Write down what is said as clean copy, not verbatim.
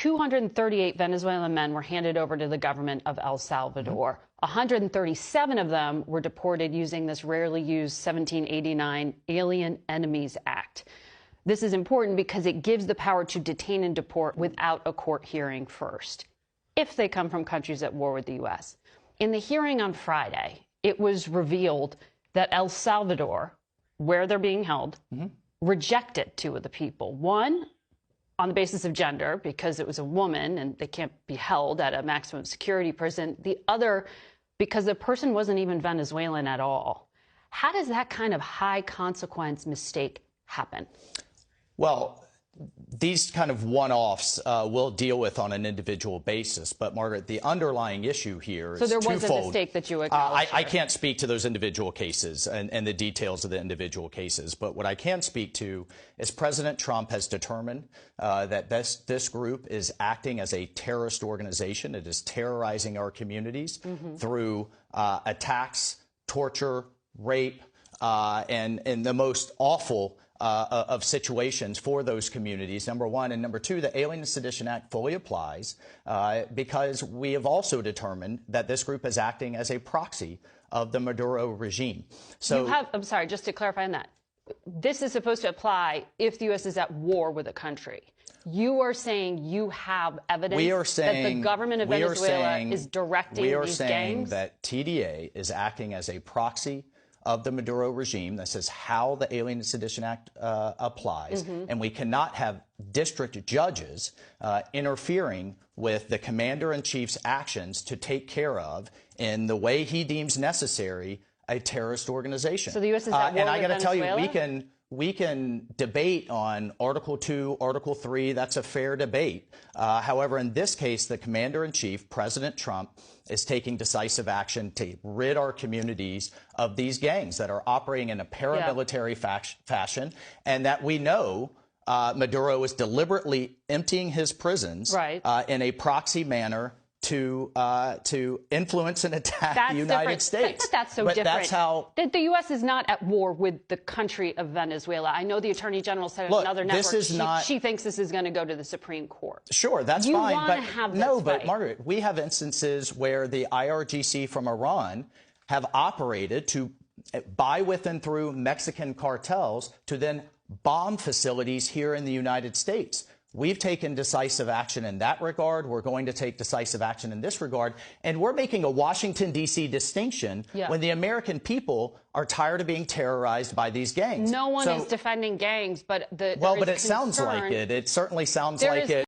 238 Venezuelan men were handed over to the government of El Salvador. 137 of them were deported using this rarely used 1789 Alien Enemies Act. This is important because it gives the power to detain and deport without a court hearing first, if they come from countries at war with the U.S. In the hearing on Friday, it was revealed that El Salvador, where they're being held, rejected two of the people. One, on the basis of gender, because it was a woman and they can't be held at a maximum security prison. The other, because the person wasn't even Venezuelan at all. How does that kind of high consequence mistake happen? Well, these kind of one-offs we'll deal with on an individual basis. But, Margaret, the underlying issue here is twofold. So there was a mistake that you acknowledge I can't speak to those individual cases and the details of the individual cases. But what I can speak to is President Trump has determined that this group is acting as a terrorist organization. It is terrorizing our communities through attacks, torture, rape, and the most awful of situations for those communities, number one. And number two, the Alien and Sedition Act fully applies because we have also determined that this group is acting as a proxy of the Maduro regime. So I'm sorry, just to clarify on that. This is supposed to apply if the U.S. is at war with a country. You are saying you have evidence that the government of Venezuela is directing these gangs? We are saying that TDA is acting as a proxy of the Maduro regime. This is how the Alien and Sedition Act applies. And we cannot have district judges interfering with the commander-in-chief's actions to take care of, in the way he deems necessary, a terrorist organization. So the U.S. is at war and I got to tell you, Venezuela? we can debate on Article 2, Article 3. That's a fair debate. However, in this case, the commander-in-chief, President Trump, is taking decisive action to rid our communities of these gangs that are operating in a paramilitary fashion, and that we know Maduro is deliberately emptying his prisons in a proxy manner to influence and attack the United States. But that's so different. That's how the U.S. is not at war with the country of Venezuela. I know the Attorney General said on another network she thinks this is going to go to the Supreme Court. Sure, that's fine. You want to have this No, fight. but Margaret, we have instances where the IRGC from Iran have operated to buy with and through Mexican cartels to then bomb facilities here in the United States. We've taken decisive action in that regard. We're going to take decisive action in this regard. And we're making a Washington, D.C. distinction when the American people are tired of being terrorized by these gangs. No one is defending gangs, but but it sounds like it. It certainly sounds like it.